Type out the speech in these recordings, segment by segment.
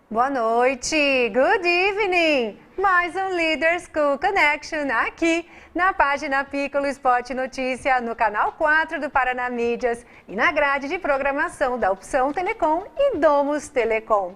Boa noite, good evening! Mais um Leader School Connection aqui na página Piccolo Sport Notícia, no canal 4 do Paraná Mídias e na grade de programação da Opção Telecom e Domus Telecom.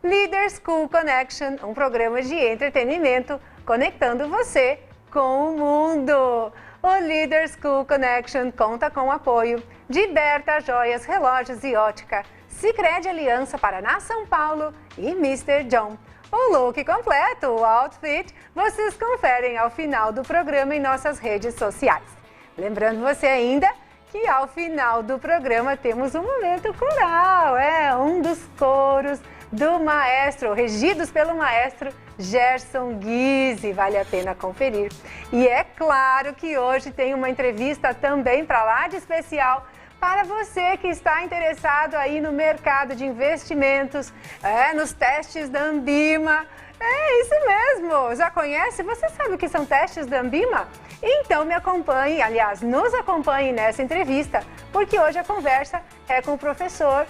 Leader School Connection, um programa de entretenimento conectando você com o mundo. O Leader School Connection conta com o apoio de Berta Joias, Relógios e Ótica, Sicredi Aliança Paraná São Paulo e Mr. John. O look completo, o outfit, vocês conferem ao final do programa em nossas redes sociais. Lembrando você ainda que ao final do programa temos um momento coral, um dos coros do maestro, regidos pelo maestro Gerson Guise, vale a pena conferir. E é claro que hoje tem uma entrevista também para lá de especial para você que está interessado aí no mercado de investimentos, nos testes da Ambima. É isso mesmo, já conhece? Você sabe o que são testes da Ambima? Então me acompanhe, aliás, nos acompanhe nessa entrevista, porque hoje a conversa é com o professor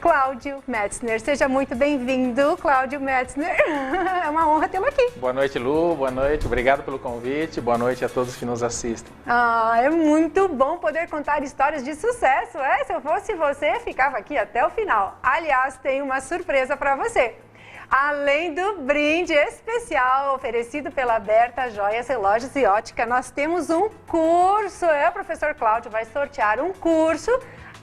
Cláudio Metzner. Seja muito bem-vindo, Cláudio Metzner. É uma honra tê-lo aqui. Boa noite, Lu. Boa noite. Obrigado pelo convite. Boa noite a todos que nos assistem. É muito bom poder contar histórias de sucesso. Se eu fosse você, ficava aqui até o final. Aliás, tem uma surpresa para você. Além do brinde especial oferecido pela Berta Joias, Relógios e Ótica, nós temos um curso. O professor Cláudio vai sortear um curso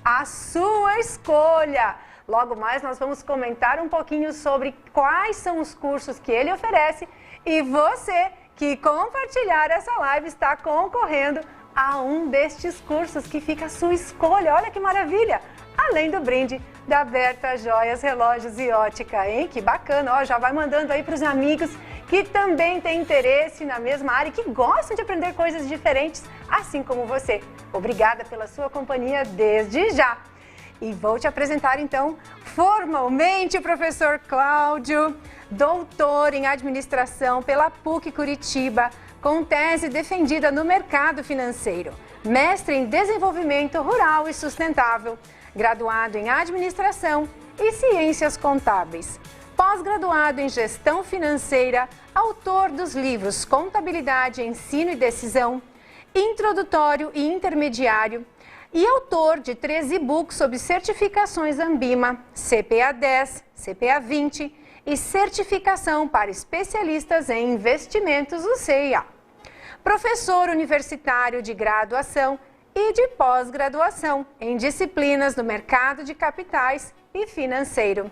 à sua escolha. Logo mais nós vamos comentar um pouquinho sobre quais são os cursos que ele oferece e você que compartilhar essa live está concorrendo a um destes cursos que fica à sua escolha. Olha que maravilha! Além do brinde da Berta Joias, Relógios e Ótica, hein? Que bacana! Já vai mandando aí para os amigos que também têm interesse na mesma área e que gostam de aprender coisas diferentes, assim como você. Obrigada pela sua companhia desde já! E vou te apresentar, então, formalmente o professor Cláudio, doutor em administração pela PUC Curitiba, com tese defendida no mercado financeiro, mestre em desenvolvimento rural e sustentável, graduado em administração e ciências contábeis, pós-graduado em gestão financeira, autor dos livros Contabilidade, Ensino e Decisão, Introdutório e Intermediário, e autor de 3 e-books sobre certificações Ambima, CPA 10, CPA 20 e certificação para especialistas em investimentos, o CIA. Professor universitário de graduação e de pós-graduação em disciplinas do mercado de capitais e financeiro.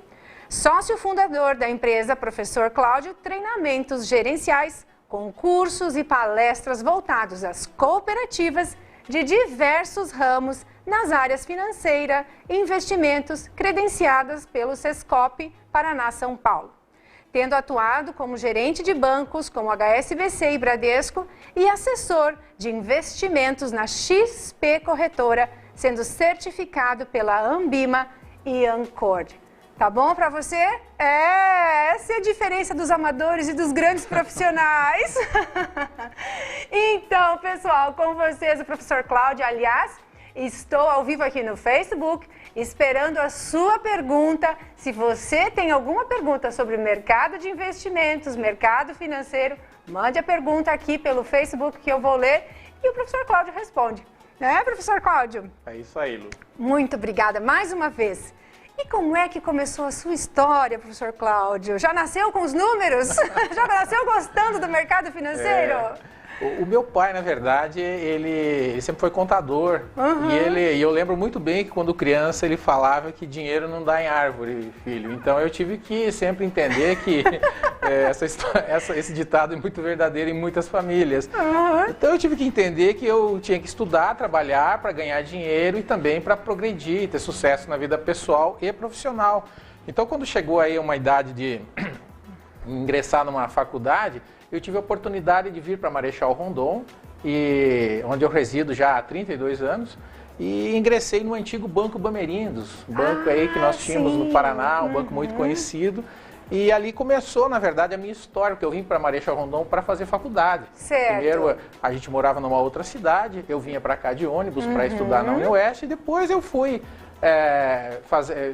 Sócio fundador da empresa Professor Cláudio, treinamentos gerenciais, concursos e palestras voltados às cooperativas de diversos ramos nas áreas financeira e investimentos credenciadas pelo Sescop Paraná São Paulo, tendo atuado como gerente de bancos como HSBC e Bradesco e assessor de investimentos na XP Corretora, sendo certificado pela Ambima e Ancor. Tá bom para você? Essa é a diferença dos amadores e dos grandes profissionais. Então, pessoal, com vocês o professor Cláudio. Aliás, estou ao vivo aqui no Facebook, esperando a sua pergunta. Se você tem alguma pergunta sobre o mercado de investimentos, mercado financeiro, mande a pergunta aqui pelo Facebook que eu vou ler e o professor Cláudio responde. Né, professor Cláudio? É isso aí, Lu. Muito obrigada mais uma vez. E como é que começou a sua história, professor Cláudio? Já nasceu com os números? Já nasceu gostando do mercado financeiro? O meu pai, na verdade, ele sempre foi contador. Uhum. E eu lembro muito bem que quando criança ele falava que dinheiro não dá em árvore, filho. Então eu tive que sempre entender que esse ditado é muito verdadeiro em muitas famílias. Uhum. Então eu tive que entender que eu tinha que estudar, trabalhar para ganhar dinheiro e também para progredir, ter sucesso na vida pessoal e profissional. Então quando chegou aí uma idade de ingressar numa faculdade, eu tive a oportunidade de vir para Marechal Rondon, onde eu resido já há 32 anos, e ingressei no antigo Banco Bamerindos, um banco aí que nós tínhamos no Paraná, um banco muito conhecido. E ali começou, na verdade, a minha história, porque eu vim para Marechal Rondon para fazer faculdade. Certo. Primeiro, a gente morava numa outra cidade, eu vinha para cá de ônibus para estudar na UniOeste, e depois eu fui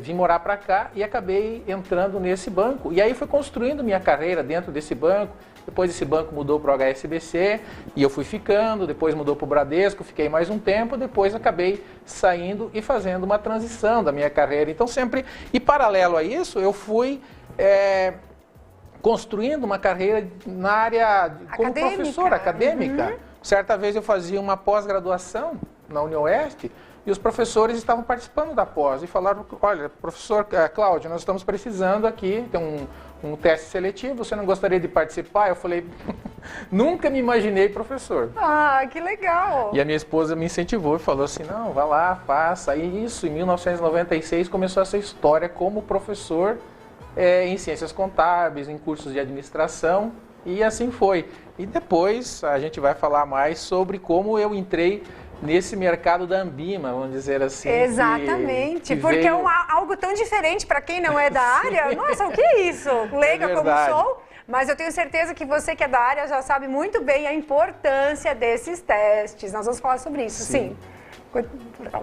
vim morar para cá e acabei entrando nesse banco. E aí fui construindo minha carreira dentro desse banco. Depois esse banco mudou para o HSBC e eu fui ficando, depois mudou para o Bradesco, fiquei mais um tempo, depois acabei saindo e fazendo uma transição da minha carreira. Então sempre, e paralelo a isso, eu fui construindo uma carreira na área como professor acadêmica. Certa vez eu fazia uma pós-graduação na UniOeste e os professores estavam participando da pós e falaram, olha, professor Cláudio, nós estamos precisando aqui, tem um teste seletivo, você não gostaria de participar? Eu falei, nunca me imaginei professor. Ah, que legal! E a minha esposa me incentivou e falou assim, não, vá lá, faça. E isso, em 1996, começou essa história como professor em ciências contábeis, em cursos de administração, e assim foi. E depois a gente vai falar mais sobre como eu entrei nesse mercado da Ambima, vamos dizer assim. Exatamente, porque veio... é algo tão diferente para quem não é da área. Nossa, o que é isso? Leiga como sou, mas eu tenho certeza que você que é da área já sabe muito bem a importância desses testes. Nós vamos falar sobre isso, sim.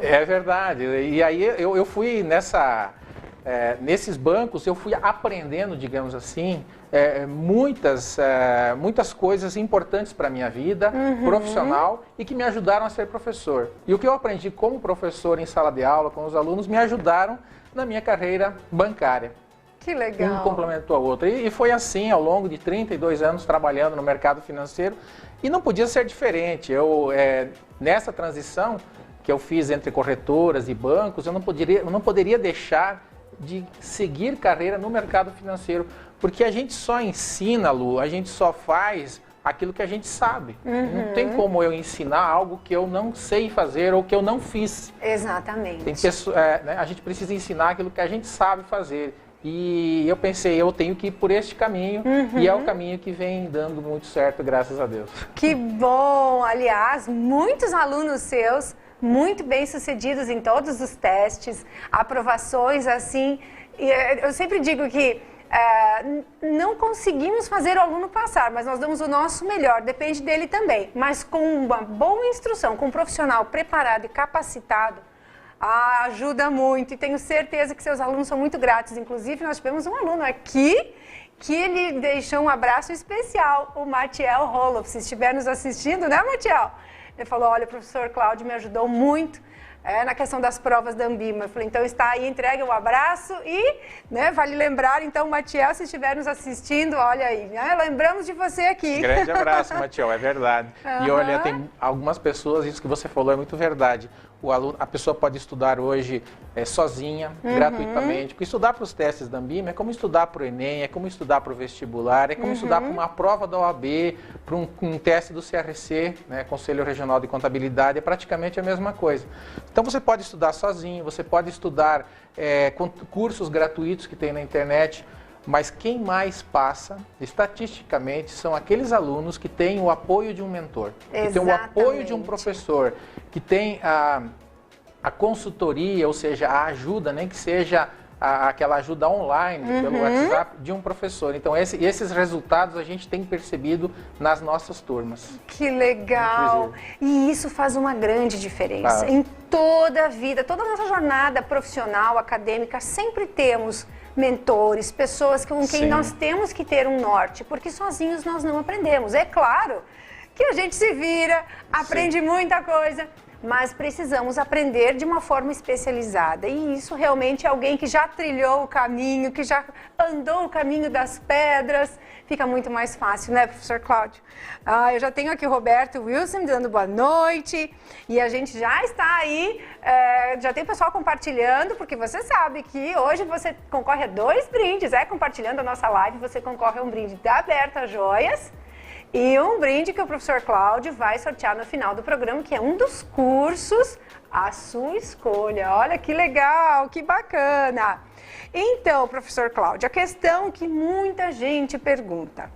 É verdade, e aí eu fui nesses bancos, eu fui aprendendo, digamos assim, muitas coisas importantes para a minha vida profissional e que me ajudaram a ser professor. E o que eu aprendi como professor em sala de aula com os alunos me ajudaram na minha carreira bancária. Que legal! Um complementou ao outro. E foi assim ao longo de 32 anos trabalhando no mercado financeiro e não podia ser diferente. Nessa transição que eu fiz entre corretoras e bancos, eu não poderia deixar de seguir carreira no mercado financeiro, porque a gente só ensina, Lu, a gente só faz aquilo que a gente sabe. Não tem como eu ensinar algo que eu não sei fazer ou que eu não fiz. Exatamente. A gente precisa ensinar aquilo que a gente sabe fazer. E eu pensei, eu tenho que ir por este caminho, e é o caminho que vem dando muito certo, graças a Deus. Que bom! Aliás, muitos alunos seus muito bem-sucedidos em todos os testes, aprovações, assim. Eu sempre digo que não conseguimos fazer o aluno passar, mas nós damos o nosso melhor, depende dele também. Mas com uma boa instrução, com um profissional preparado e capacitado, ajuda muito. E tenho certeza que seus alunos são muito gratos. Inclusive, nós tivemos um aluno aqui que ele deixou um abraço especial, o Matiel Roloff. Se estiver nos assistindo, né, Matiel? Ele falou, olha, o professor Cláudio me ajudou muito na questão das provas da Ambima. Eu falei, então está aí, entregue um abraço e, vale lembrar, então, Matiel, se estiver nos assistindo, olha aí, lembramos de você aqui. Grande abraço, Matiel, é verdade. E olha, tem algumas pessoas, isso que você falou é muito verdade. A pessoa pode estudar hoje sozinha, gratuitamente, porque estudar para os testes da Ambima é como estudar para o Enem, é como estudar para o vestibular, é como estudar para uma prova da OAB, para um teste do CRC, Conselho Regional de Contabilidade, é praticamente a mesma coisa. Então você pode estudar sozinho, você pode estudar com cursos gratuitos que tem na internet, mas quem mais passa, estatisticamente, são aqueles alunos que têm o apoio de um mentor, que têm o apoio de um professor, que tem a consultoria, ou seja, a ajuda, nem que seja aquela ajuda online pelo WhatsApp de um professor. Então, esses resultados a gente tem percebido nas nossas turmas. Que legal! E isso faz uma grande diferença. Em toda a vida, toda a nossa jornada profissional, acadêmica, sempre temos mentores, pessoas com quem nós temos que ter um norte, porque sozinhos nós não aprendemos. É claro que a gente se vira, aprende muita coisa, mas precisamos aprender de uma forma especializada. E isso realmente é alguém que já trilhou o caminho, que já andou o caminho das pedras. Fica muito mais fácil, né, professor Cláudio? Eu já tenho aqui o Roberto Wilson dando boa noite. E a gente já está aí, já tem o pessoal compartilhando, porque você sabe que hoje você concorre a 2 brindes. Compartilhando a nossa live, você concorre a um brinde da Berta Joias. E um brinde que o professor Cláudio vai sortear no final do programa, que é um dos cursos à sua escolha. Olha que legal, que bacana. Então, professor Cláudio, a questão que muita gente pergunta,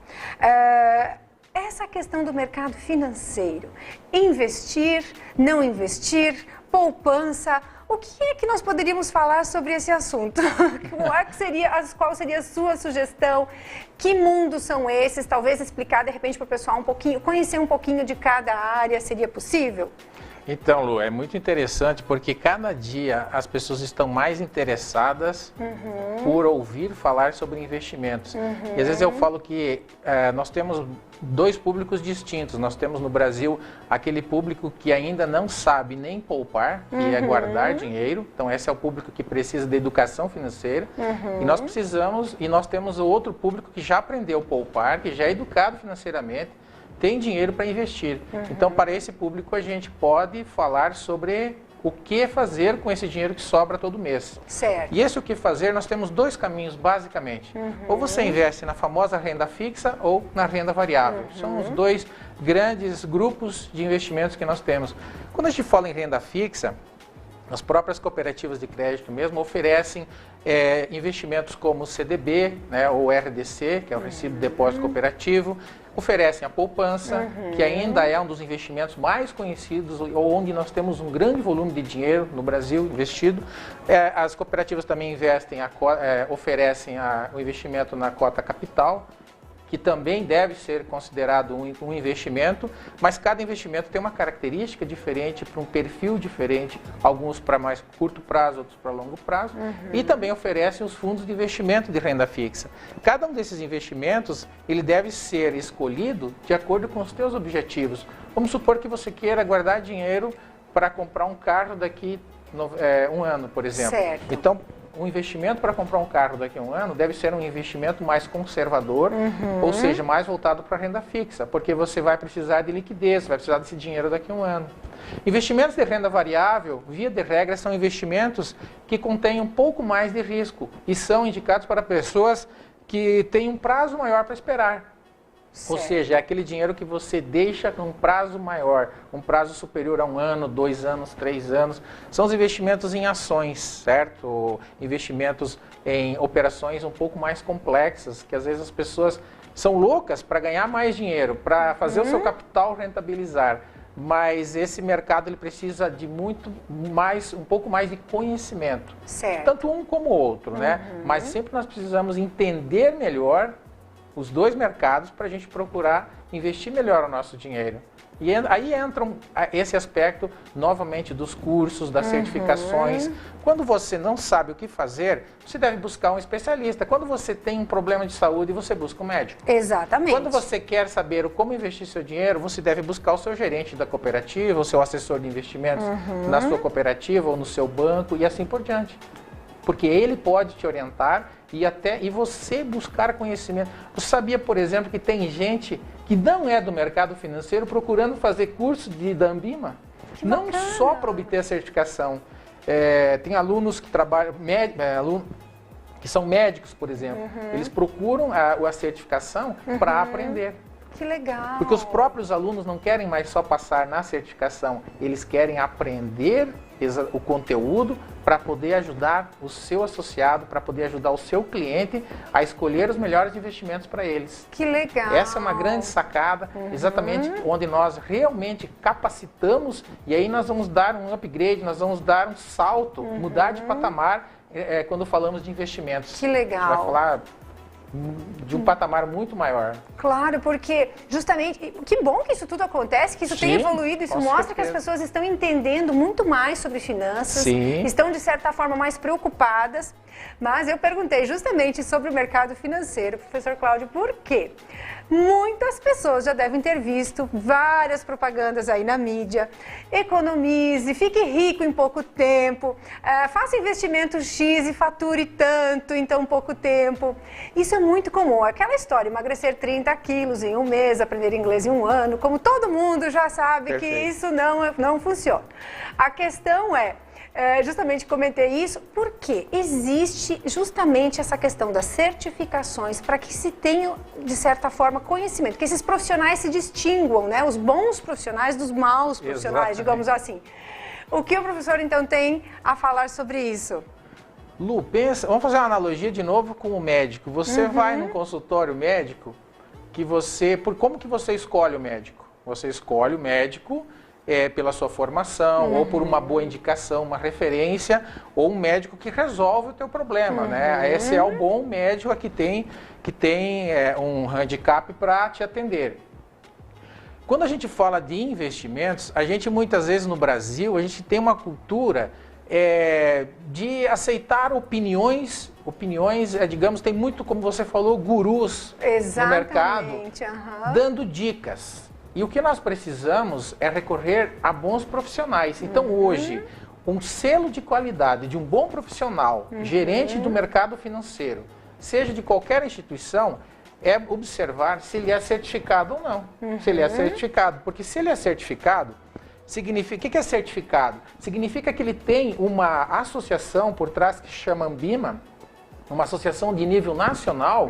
essa questão do mercado financeiro, investir, não investir, poupança. O que é que nós poderíamos falar sobre esse assunto? Qual seria a sua sugestão? Que mundos são esses? Talvez explicar de repente para o pessoal um pouquinho, conhecer um pouquinho de cada área, seria possível? Então, Lu, é muito interessante porque cada dia as pessoas estão mais interessadas por ouvir falar sobre investimentos. E às vezes eu falo que nós temos dois públicos distintos. Nós temos no Brasil aquele público que ainda não sabe nem poupar, que é guardar dinheiro. Então, esse é o público que precisa de educação financeira. E nós temos o outro público que já aprendeu a poupar, que já é educado financeiramente, tem dinheiro para investir. Então, para esse público, a gente pode falar sobre o que fazer com esse dinheiro que sobra todo mês. Certo. E esse o que fazer, nós temos dois caminhos, basicamente. Ou você investe na famosa renda fixa ou na renda variável. São os dois grandes grupos de investimentos que nós temos. Quando a gente fala em renda fixa, as próprias cooperativas de crédito mesmo oferecem investimentos como o CDB, né, ou RDC, que é o Recibo de Depósito Cooperativo, oferecem a poupança, que ainda é um dos investimentos mais conhecidos, onde nós temos um grande volume de dinheiro no Brasil investido. As cooperativas também oferecem o investimento na cota capital, que também deve ser considerado um investimento, mas cada investimento tem uma característica diferente, para um perfil diferente, alguns para mais curto prazo, outros para longo prazo, e também oferecem os fundos de investimento de renda fixa. Cada um desses investimentos, ele deve ser escolhido de acordo com os seus objetivos. Vamos supor que você queira guardar dinheiro para comprar um carro daqui um ano, por exemplo. Certo. Então, um investimento para comprar um carro daqui a um ano deve ser um investimento mais conservador, ou seja, mais voltado para a renda fixa, porque você vai precisar de liquidez, vai precisar desse dinheiro daqui a um ano. Investimentos de renda variável, via de regra, são investimentos que contêm um pouco mais de risco e são indicados para pessoas que têm um prazo maior para esperar. Certo. Ou seja, é aquele dinheiro que você deixa com um prazo maior, um prazo superior a 1 ano, 2 anos, 3 anos. São os investimentos em ações, certo? Ou investimentos em operações um pouco mais complexas, que às vezes as pessoas são loucas para ganhar mais dinheiro, para fazer o seu capital rentabilizar. Mas esse mercado ele precisa de um pouco mais de conhecimento. Certo. Tanto um como o outro, né? Mas sempre nós precisamos entender melhor os dois mercados para a gente procurar investir melhor o nosso dinheiro. E aí entra esse aspecto, novamente, dos cursos, das certificações. Quando você não sabe o que fazer, você deve buscar um especialista. Quando você tem um problema de saúde, você busca um médico. Exatamente. Quando você quer saber como investir seu dinheiro, você deve buscar o seu gerente da cooperativa, o seu assessor de investimentos na sua cooperativa ou no seu banco e assim por diante. Porque ele pode te orientar e você buscar conhecimento. Você sabia, por exemplo, que tem gente que não é do mercado financeiro procurando fazer curso da Ambima? Não só para obter a certificação. Tem alunos que trabalham, que são médicos, por exemplo. Eles procuram a certificação para aprender. Que legal. Porque os próprios alunos não querem mais só passar na certificação, eles querem aprender o conteúdo para poder ajudar o seu associado, para poder ajudar o seu cliente a escolher os melhores investimentos para eles. Que legal. Essa é uma grande sacada, exatamente onde nós realmente capacitamos e aí nós vamos dar um upgrade, nós vamos dar um salto, mudar de patamar quando falamos de investimentos. Que legal. A gente vai falar de um patamar muito maior. Claro, porque justamente, que bom que isso tudo acontece, que isso tem evoluído, isso mostra que as pessoas estão entendendo muito mais sobre finanças, estão de certa forma mais preocupadas, mas eu perguntei justamente sobre o mercado financeiro, professor Cláudio, por quê? Muitas pessoas já devem ter visto várias propagandas aí na mídia. Economize, fique rico em pouco tempo, faça investimento X e fature tanto em tão pouco tempo. Isso é muito comum. Aquela história, emagrecer 30 quilos em um mês, aprender inglês em um ano, como todo mundo já sabe que isso não funciona. A questão justamente comentei isso porque existe justamente essa questão das certificações para que se tenha, de certa forma, conhecimento, que esses profissionais se distinguam, né? Os bons profissionais dos maus profissionais, digamos assim. O que o professor, então, tem a falar sobre isso? Lu, vamos fazer uma analogia de novo com o médico. Você vai no consultório médico, como que você escolhe o médico? Você escolhe o médico pela sua formação, ou por uma boa indicação, uma referência, ou um médico que resolve o teu problema, né? Esse é o bom médico que tem um handicap para te atender. Quando a gente fala de investimentos, a gente muitas vezes no Brasil, a gente tem uma cultura de aceitar opiniões, digamos, tem muito, como você falou, gurus no mercado, dando dicas. E o que nós precisamos é recorrer a bons profissionais. Então hoje, um selo de qualidade de um bom profissional, gerente do mercado financeiro, seja de qualquer instituição, é observar se ele é certificado ou não. Se ele é certificado, porque se ele é certificado, significa, o que é certificado? Significa que ele tem uma associação por trás que se chama Ambima, uma associação de nível nacional,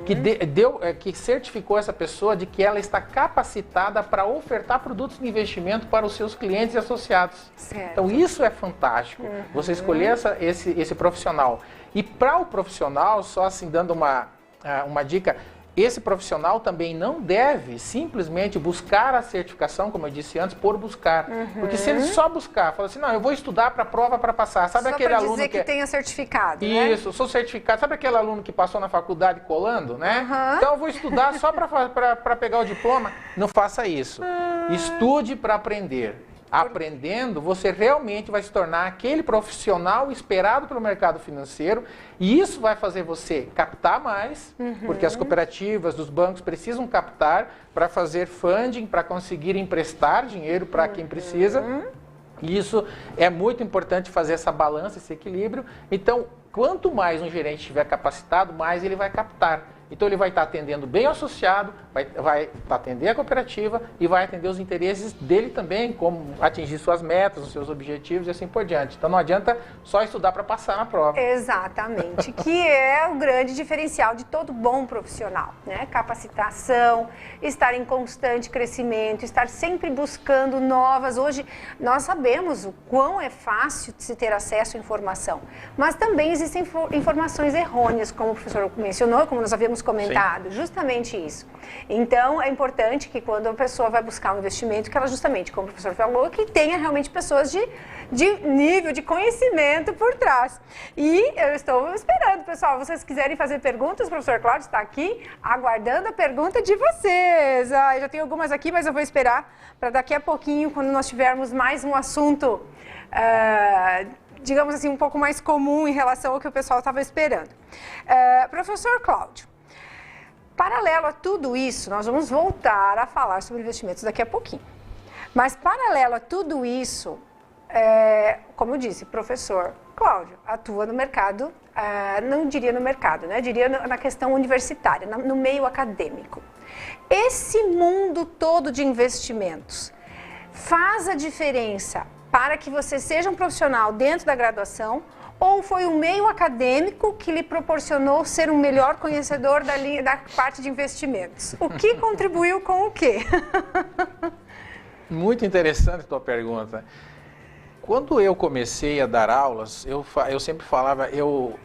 que certificou essa pessoa de que ela está capacitada para ofertar produtos de investimento para os seus clientes e associados. Certo. Então isso é fantástico, você escolher esse profissional. E para o profissional, só assim dando uma dica, esse profissional também não deve simplesmente buscar a certificação, como eu disse antes, por buscar. Porque se ele só buscar, fala assim, não, eu vou estudar para a prova para passar. Sabe só aquele aluno dizer que tenha certificado, Isso, sou certificado. Sabe aquele aluno que passou na faculdade colando, né? Então eu vou estudar só para pegar o diploma. Não faça isso. Estude para aprender. Aprendendo, você realmente vai se tornar aquele profissional esperado pelo mercado financeiro, e isso vai fazer você captar mais, porque as cooperativas dos bancos precisam captar para fazer funding, para conseguir emprestar dinheiro para quem precisa. E isso é muito importante, fazer essa balança, esse equilíbrio. Então, quanto mais um gerente estiver capacitado, mais ele vai captar. Então ele vai estar atendendo bem o associado, vai atender a cooperativa e vai atender os interesses dele também, como atingir suas metas, os seus objetivos e assim por diante. Então não adianta só estudar para passar na prova. Exatamente, que é o grande diferencial de todo bom profissional, né? Capacitação, estar em constante crescimento, estar sempre buscando novas. Hoje nós sabemos o quão é fácil de se ter acesso à informação, mas também existem informações errôneas, como o professor mencionou, como nós havíamos comentado. Sim. Justamente isso. Então, é importante que quando a pessoa vai buscar um investimento, que ela justamente, como o professor falou, que tenha realmente pessoas de nível, de conhecimento por trás. E eu estou esperando, pessoal, vocês quiserem fazer perguntas, o professor Cláudio está aqui aguardando a pergunta de vocês. Eu já tenho algumas aqui, mas eu vou esperar para daqui a pouquinho, quando nós tivermos mais um assunto, digamos assim, um pouco mais comum em relação ao que o pessoal estava esperando. Professor Cláudio, paralelo a tudo isso, nós vamos voltar a falar sobre investimentos daqui a pouquinho. Mas paralelo a tudo isso, como eu disse, professor Cláudio atua no mercado, não diria no mercado, né? Diria na questão universitária, no meio acadêmico. Esse mundo todo de investimentos faz a diferença para que você seja um profissional dentro da graduação, ou foi o meio acadêmico que lhe proporcionou ser um melhor conhecedor da parte de investimentos? O que contribuiu com o quê? Muito interessante a tua pergunta. Quando eu comecei a dar aulas, eu sempre falava, eu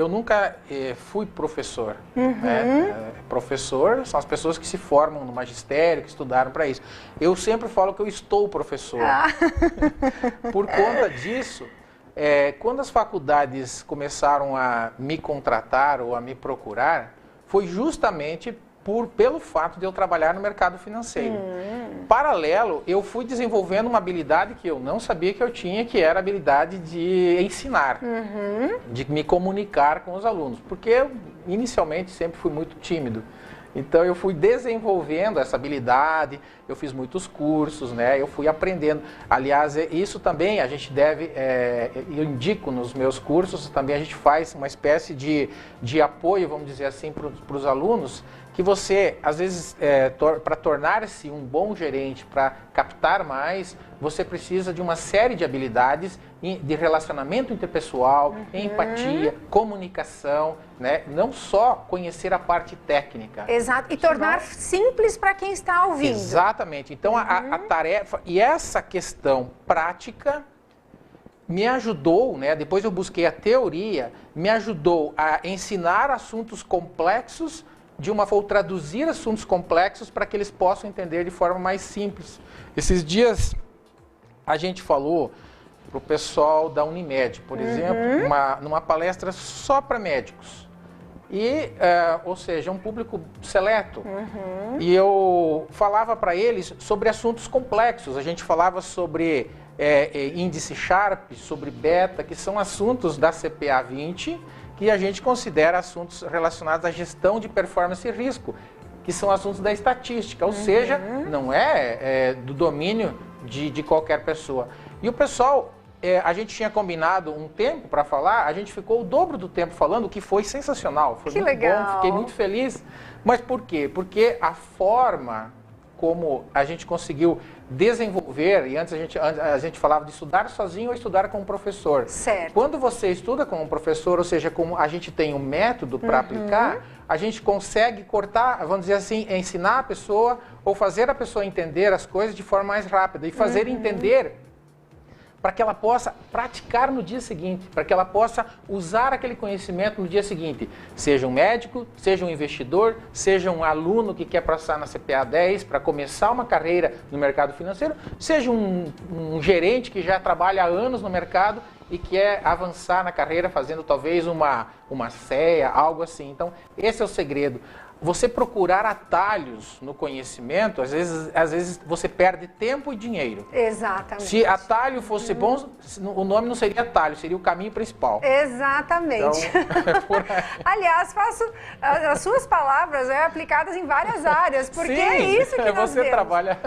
nunca fui professor. Né? Professor são as pessoas que se formam no magistério, que estudaram para isso. Eu sempre falo que eu estou professor. Por conta disso, quando as faculdades começaram a me contratar ou a me procurar, foi justamente pelo fato de eu trabalhar no mercado financeiro. Paralelo, eu fui desenvolvendo uma habilidade que eu não sabia que eu tinha, que era a habilidade de ensinar, de me comunicar com os alunos, porque eu inicialmente sempre fui muito tímido. Então eu fui desenvolvendo essa habilidade, eu fiz muitos cursos, né? Eu fui aprendendo. Aliás, isso também a gente deve, eu indico nos meus cursos, também a gente faz uma espécie de apoio, vamos dizer assim, para os alunos, que você, às vezes, para tornar-se um bom gerente, para captar mais, você precisa de uma série de habilidades de relacionamento interpessoal, empatia, comunicação, né? Não só conhecer a parte técnica. Exato, e tornar simples para quem está ouvindo. Exatamente. Então, a tarefa, e essa questão prática me ajudou, né? Depois eu busquei a teoria, me ajudou a ensinar assuntos complexos ou traduzir assuntos complexos para que eles possam entender de forma mais simples. Esses dias a gente falou para o pessoal da Unimed, por exemplo, numa palestra só para médicos. E, ou seja, um público seleto. E eu falava para eles sobre assuntos complexos. A gente falava sobre índice Sharpe, sobre beta, que são assuntos da CPA 20, que a gente considera assuntos relacionados à gestão de performance e risco, que são assuntos da estatística, ou seja, não é do domínio de qualquer pessoa. E o pessoal... a gente tinha combinado um tempo para falar, a gente ficou o dobro do tempo falando, o que foi sensacional, foi muito bom, fiquei muito feliz. Mas por quê? Porque a forma como a gente conseguiu desenvolver, e antes a gente falava de estudar sozinho ou estudar com um professor. Certo. Quando você estuda com um professor, ou seja, como a gente tem um método para aplicar, a gente consegue cortar, vamos dizer assim, ensinar a pessoa ou fazer a pessoa entender as coisas de forma mais rápida e fazer entender para que ela possa praticar no dia seguinte, para que ela possa usar aquele conhecimento no dia seguinte. Seja um médico, seja um investidor, seja um aluno que quer passar na CPA 10 para começar uma carreira no mercado financeiro, seja um gerente que já trabalha há anos no mercado e quer avançar na carreira fazendo talvez uma CEA, algo assim. Então, esse é o segredo. Você procurar atalhos no conhecimento, às vezes você perde tempo e dinheiro. Exatamente. Se atalho fosse bom, o nome não seria atalho, seria o caminho principal. Exatamente. Então, aliás, faço as suas palavras aplicadas em várias áreas, porque sim, é isso que nós você vemos. Trabalha.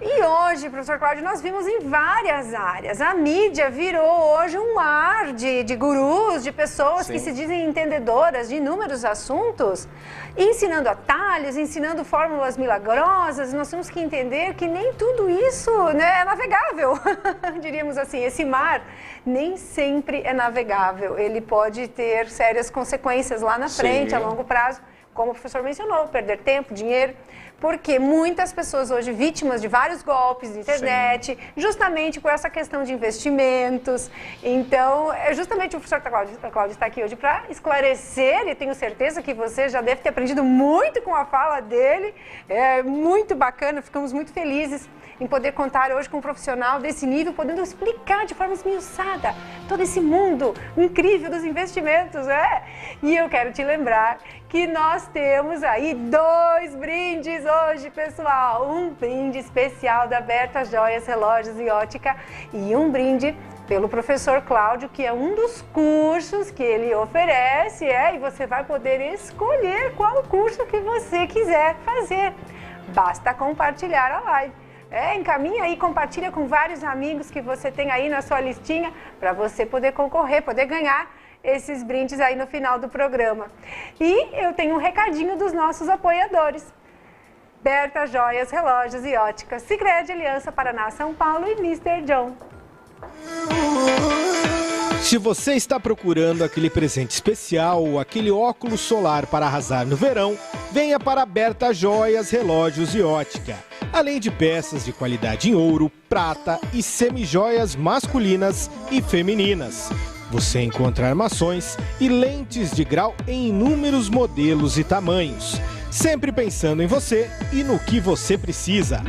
E hoje, professor Cláudio, nós vimos em várias áreas. A mídia virou hoje um mar de gurus, de pessoas que se dizem entendedoras de inúmeros assuntos, ensinando atalhos, ensinando fórmulas milagrosas. Nós temos que entender que nem tudo isso, né, é navegável, diríamos assim. Esse mar nem sempre é navegável, ele pode ter sérias consequências lá na frente, a longo prazo, como o professor mencionou, perder tempo, dinheiro, porque muitas pessoas hoje vítimas de vários golpes de internet, justamente por essa questão de investimentos. Então, justamente o professor Cláudio está aqui hoje para esclarecer, e tenho certeza que você já deve ter aprendido muito com a fala dele. É muito bacana, ficamos muito felizes em poder contar hoje com um profissional desse nível, podendo explicar de forma esmiuçada todo esse mundo incrível dos investimentos. E eu quero te lembrar que nós temos aí 2 brindes hoje, pessoal. Um brinde especial da Berta Joias, Relógios e Ótica e um brinde pelo professor Cláudio, que é um dos cursos que ele oferece, e você vai poder escolher qual curso que você quiser fazer. Basta compartilhar a live. Encaminha aí, compartilha com vários amigos que você tem aí na sua listinha para você poder concorrer, poder ganhar esses brindes aí no final do programa. E eu tenho um recadinho dos nossos apoiadores. Berta Joias, Relógios e Ótica, Sicredi, Aliança Paraná, São Paulo e Mr. John. Se você está procurando aquele presente especial ou aquele óculos solar para arrasar no verão, venha para Berta Joias, Relógios e Ótica. Além de peças de qualidade em ouro, prata e semijoias masculinas e femininas. Você encontra armações e lentes de grau em inúmeros modelos e tamanhos. Sempre pensando em você e no que você precisa.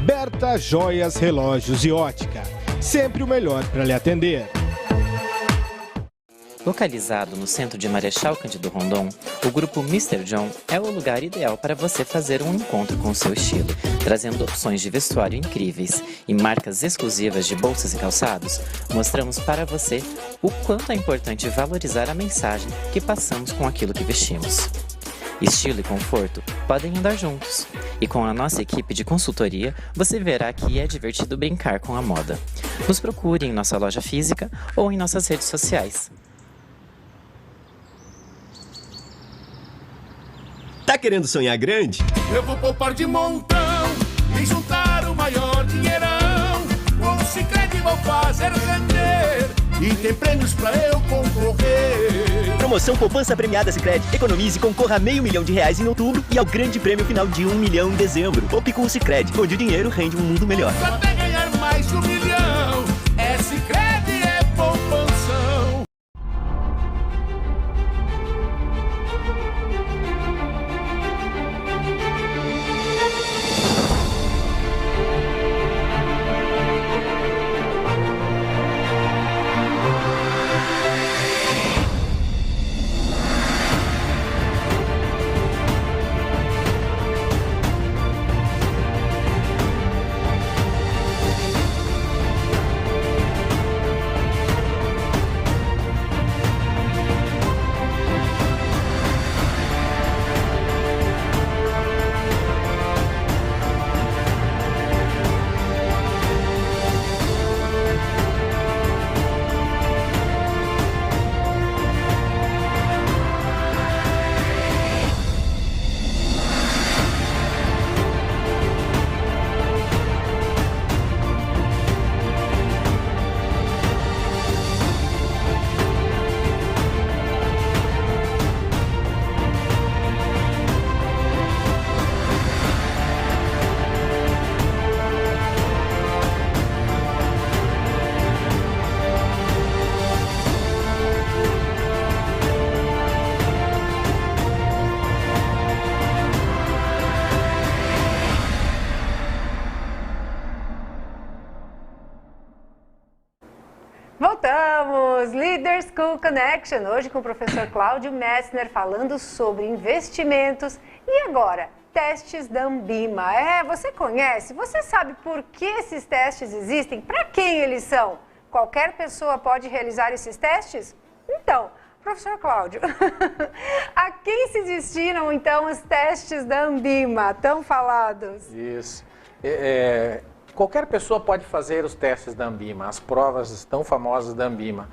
Berta Joias, Relógios e Ótica. Sempre o melhor para lhe atender. Localizado no centro de Marechal Cândido Rondon, o grupo Mr. John é o lugar ideal para você fazer um encontro com o seu estilo, trazendo opções de vestuário incríveis e marcas exclusivas de bolsas e calçados. Mostramos para você o quanto é importante valorizar a mensagem que passamos com aquilo que vestimos. Estilo e conforto podem andar juntos. E com a nossa equipe de consultoria, você verá que é divertido brincar com a moda. Nos procure em nossa loja física ou em nossas redes sociais. Tá querendo sonhar grande? Eu vou poupar de montão e juntar o maior dinheirão. Com o Sicredi vou fazer render e tem prêmios pra eu concorrer. Promoção Poupança Premiada Sicredi. Economize e concorra a R$500 mil em outubro e ao grande prêmio final de R$1 milhão em dezembro. Poupe com o Sicredi, onde o dinheiro rende um mundo melhor. Pra até ganhar mais de R$1 milhão, é Voltamos! Leader School Connection, hoje com o professor Cláudio Messner falando sobre investimentos. E agora, testes da Anbima. Você conhece? Você sabe por que esses testes existem? Para quem eles são? Qualquer pessoa pode realizar esses testes? Então, professor Cláudio, a quem se destinam então os testes da Anbima, tão falados? Isso. Qualquer pessoa pode fazer os testes da Anbima, as provas tão famosas da Anbima.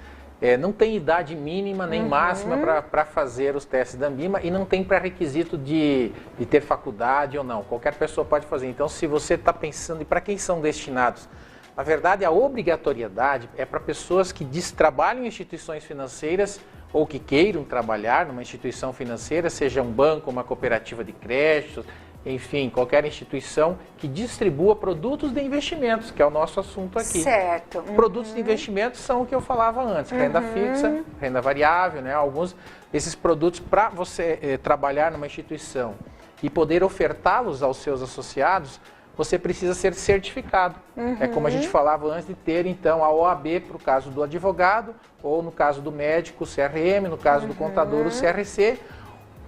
Não tem idade mínima nem máxima para fazer os testes da Anbima e não tem pré-requisito de ter faculdade ou não. Qualquer pessoa pode fazer. Então, se você está pensando em para quem são destinados, na verdade, a obrigatoriedade é para pessoas que trabalham em instituições financeiras ou que queiram trabalhar numa instituição financeira, seja um banco, uma cooperativa de créditos, enfim, qualquer instituição que distribua produtos de investimentos, que é o nosso assunto aqui. Certo. Produtos de investimentos são o que eu falava antes, renda fixa, renda variável, né? Alguns desses produtos para você trabalhar numa instituição e poder ofertá-los aos seus associados, você precisa ser certificado. É como a gente falava antes de ter, então, a OAB para o caso do advogado, ou no caso do médico, o CRM, no caso do contador, o CRC.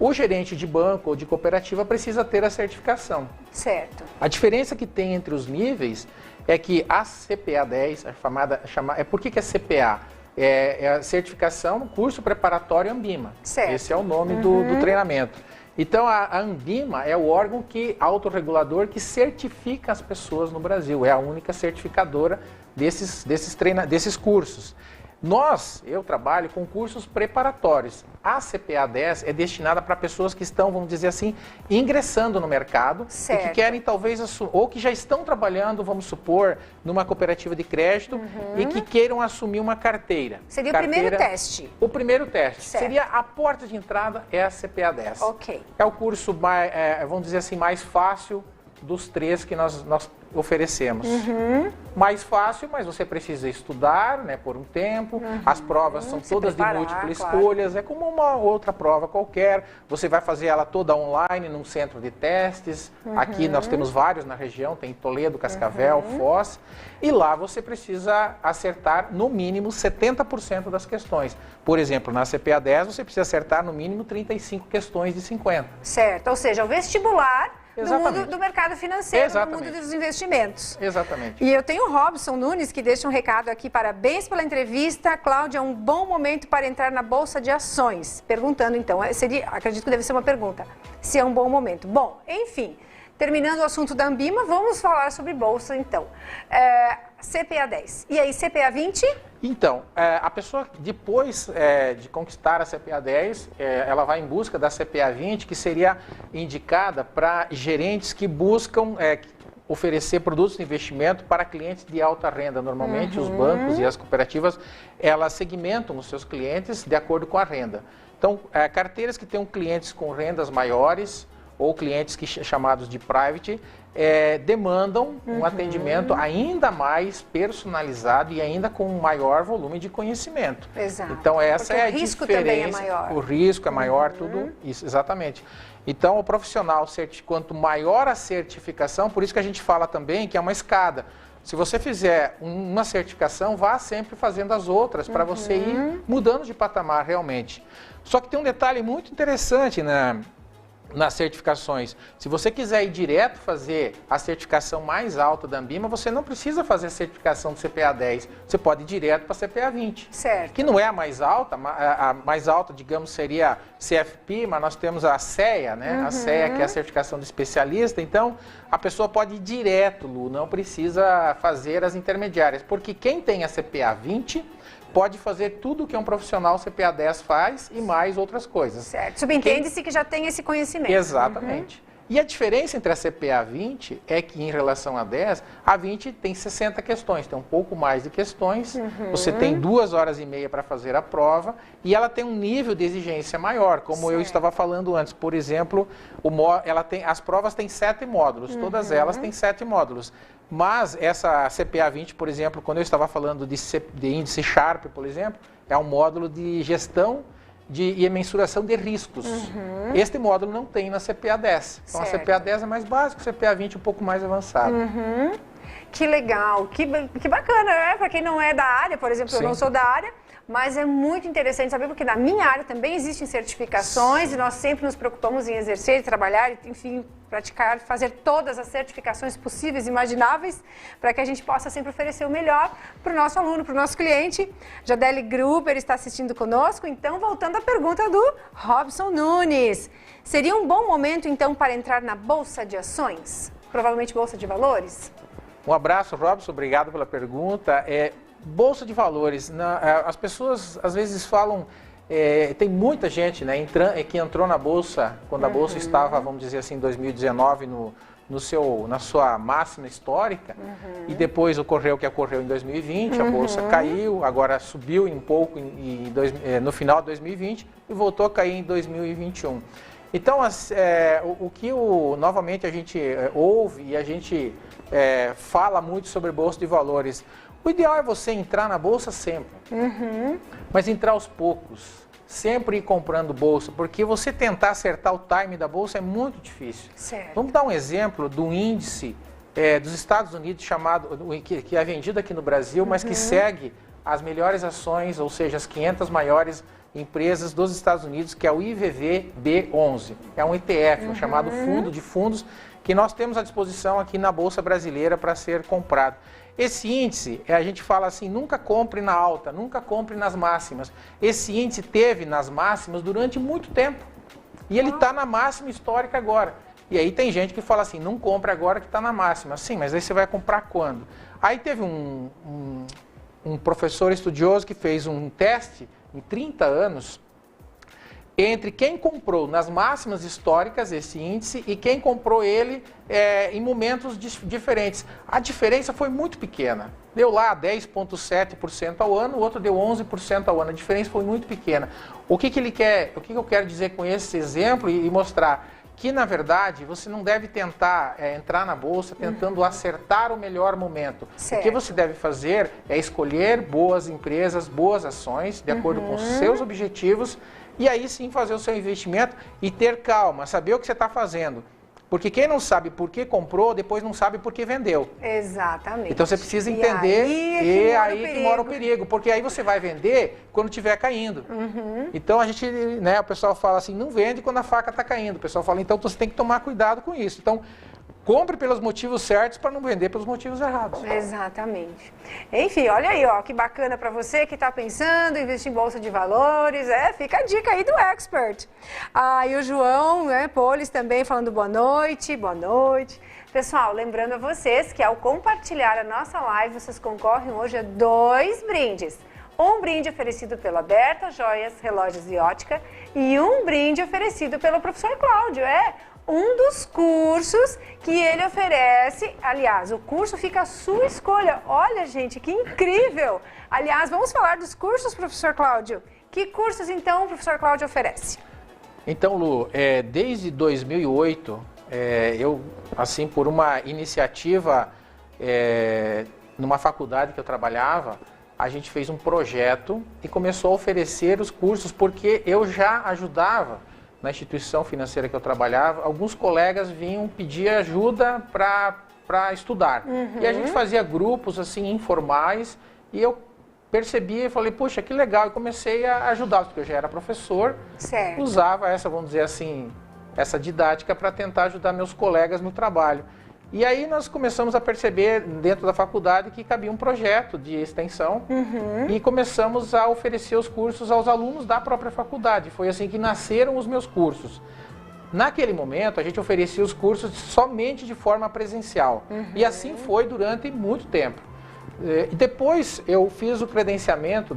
O gerente de banco ou de cooperativa precisa ter a certificação. Certo. A diferença que tem entre os níveis é que a CPA 10, por que é CPA? É a certificação, curso preparatório Anbima. Certo. Esse é o nome do treinamento. Então, a Anbima é o órgão autorregulador que certifica as pessoas no Brasil. É a única certificadora desses cursos. Eu trabalho com cursos preparatórios. A CPA 10 é destinada para pessoas que estão, vamos dizer assim, ingressando no mercado. Certo. E que querem talvez, ou que já estão trabalhando, vamos supor, numa cooperativa de crédito e que queiram assumir uma carteira. Seria o primeiro teste? O primeiro teste. Certo. Seria a porta de entrada, é a CPA 10. Ok. É o curso, vamos dizer assim, mais fácil dos três que nós oferecemos. Mais fácil, mas você precisa estudar, né, por um tempo. As provas são todas de múltiplas escolhas. É como uma outra prova qualquer. Você vai fazer ela toda online num centro de testes. Aqui nós temos vários na região, tem Toledo, Cascavel, Foz. E lá você precisa acertar no mínimo 70% das questões. Por exemplo, na CPA 10 você precisa acertar no mínimo 35 questões de 50. Certo, ou seja, o vestibular no mundo do mercado financeiro, Exatamente. no mundo dos investimentos. Exatamente. E eu tenho o Robson Nunes, que deixa um recado aqui, parabéns pela entrevista. Cláudia, é um bom momento para entrar na Bolsa de Ações. Perguntando então, acredito que deve ser uma pergunta, se é um bom momento. Bom, enfim, terminando o assunto da Anbima, vamos falar sobre Bolsa então. CPA 10. E aí, CPA 20? Então, a pessoa, depois de conquistar a CPA 10, ela vai em busca da CPA 20, que seria indicada para gerentes que buscam oferecer produtos de investimento para clientes de alta renda. Normalmente, os bancos e as cooperativas, elas segmentam os seus clientes de acordo com a renda. Então, carteiras que tenham clientes com rendas maiores ou clientes chamados de private, demandam um atendimento ainda mais personalizado e ainda com um maior volume de conhecimento. Exato. Então essa porque é a o risco diferença. também é maior. O risco é maior, tudo isso, exatamente. Então o profissional, quanto maior a certificação, por isso que a gente fala também que é uma escada. Se você fizer uma certificação, vá sempre fazendo as outras para você ir mudando de patamar realmente. Só que tem um detalhe muito interessante, né? Nas certificações. Se você quiser ir direto fazer a certificação mais alta da Anbima, você não precisa fazer a certificação do CPA 10. Você pode ir direto para a CPA 20. Certo. Que não é a mais alta. A mais alta, digamos, seria CFP, mas nós temos a CEA, né? A CEA, que é a certificação de especialista. Então, a pessoa pode ir direto, Lu, não precisa fazer as intermediárias. Porque quem tem a CPA 20... pode fazer tudo o que um profissional CPA 10 faz e mais outras coisas. Certo. Subentende-se que já tem esse conhecimento. Exatamente. E a diferença entre a CPA 20 é que, em relação a 10, a 20 tem 60 questões, tem um pouco mais de questões, você tem 2 horas e meia para fazer a prova e ela tem um nível de exigência maior, como eu estava falando antes. Por exemplo, as provas têm 7 módulos, todas elas têm 7 módulos. Mas essa CPA 20, por exemplo, quando eu estava falando de índice Sharpe, por exemplo, é um módulo de gestão e mensuração de riscos. Este módulo não tem na CPA 10. Então, certo. A CPA 10 é mais básica, a CPA 20 um pouco mais avançada. Que legal, que bacana, né? Para quem não é da área, por exemplo, eu não sou da área, mas é muito interessante saber, porque na minha área também existem certificações e nós sempre nos preocupamos em exercer, trabalhar, enfim, praticar, fazer todas as certificações possíveis e imagináveis para que a gente possa sempre oferecer o melhor para o nosso aluno, para o nosso cliente. Jadele Gruber está assistindo conosco, então voltando à pergunta do Robson Nunes. Seria um bom momento, então, para entrar na Bolsa de Ações? Provavelmente Bolsa de Valores? Um abraço, Robson, obrigado pela pergunta. Bolsa de Valores, as pessoas às vezes falam, tem muita gente, né, que entrou na Bolsa quando a Bolsa estava, vamos dizer assim, em 2019, na sua máxima histórica, e depois ocorreu o que ocorreu em 2020, a Bolsa caiu, agora subiu um pouco no final de 2020 e voltou a cair em 2021. Então, novamente a gente ouve e a gente fala muito sobre Bolsa de Valores. O ideal é você entrar na Bolsa sempre, mas entrar aos poucos, sempre ir comprando Bolsa, porque você tentar acertar o time da Bolsa é muito difícil. Certo. Vamos dar um exemplo do índice dos Estados Unidos, que é vendido aqui no Brasil, mas que segue as melhores ações, ou seja, as 500 maiores empresas dos Estados Unidos, que é o IVVB11. É um ETF, um chamado fundo de fundos, que nós temos à disposição aqui na Bolsa Brasileira para ser comprado. Esse índice, a gente fala assim, nunca compre na alta, nunca compre nas máximas. Esse índice teve nas máximas durante muito tempo. E ele está na máxima histórica agora. E aí tem gente que fala assim, não compre agora que está na máxima. Sim, mas aí você vai comprar quando? Aí teve um professor estudioso que fez um teste em 30 anos entre quem comprou nas máximas históricas esse índice e quem comprou ele em momentos diferentes. A diferença foi muito pequena. Deu lá 10,7% ao ano, o outro deu 11% ao ano. A diferença foi muito pequena. O que eu quero dizer com esse exemplo e mostrar? Que, na verdade, você não deve tentar entrar na Bolsa tentando acertar o melhor momento. Certo. O que você deve fazer é escolher boas empresas, boas ações, de acordo com os seus objetivos, e aí sim fazer o seu investimento e ter calma, saber o que você está fazendo. Porque quem não sabe por que comprou, depois não sabe por que vendeu. Exatamente. Então você precisa entender e aí que mora o perigo, porque aí você vai vender quando estiver caindo. Então a gente, o pessoal fala assim, não vende quando a faca está caindo. O pessoal fala, então você tem que tomar cuidado com isso. Então compre pelos motivos certos para não vender pelos motivos errados. Exatamente. Enfim, olha aí, que bacana para você que está pensando em investir em Bolsa de Valores. Fica a dica aí do Expert. E o João, Polis também falando boa noite. Boa noite. Pessoal, lembrando a vocês que ao compartilhar a nossa live, vocês concorrem hoje a 2 brindes. Um brinde oferecido pela Berta Joias, Relógios e Ótica e um brinde oferecido pelo professor Cláudio. Um dos cursos que ele oferece. Aliás, o curso fica à sua escolha. Olha, gente, que incrível! Aliás, vamos falar dos cursos, professor Cláudio. Que cursos, então, o professor Cláudio oferece? Então, Lu, desde 2008, eu, assim, por uma iniciativa numa faculdade que eu trabalhava, a gente fez um projeto e começou a oferecer os cursos, porque eu já ajudava na instituição financeira que eu trabalhava, alguns colegas vinham pedir ajuda para estudar. E a gente fazia grupos assim informais e eu percebi e falei, puxa, que legal. E comecei a ajudá-los, porque eu já era professor, certo. Usava vamos dizer assim, essa didática para tentar ajudar meus colegas no trabalho. E aí nós começamos a perceber dentro da faculdade que cabia um projeto de extensão e começamos a oferecer os cursos aos alunos da própria faculdade. Foi assim que nasceram os meus cursos. Naquele momento a gente oferecia os cursos somente de forma presencial e assim foi durante muito tempo. E depois eu fiz o credenciamento,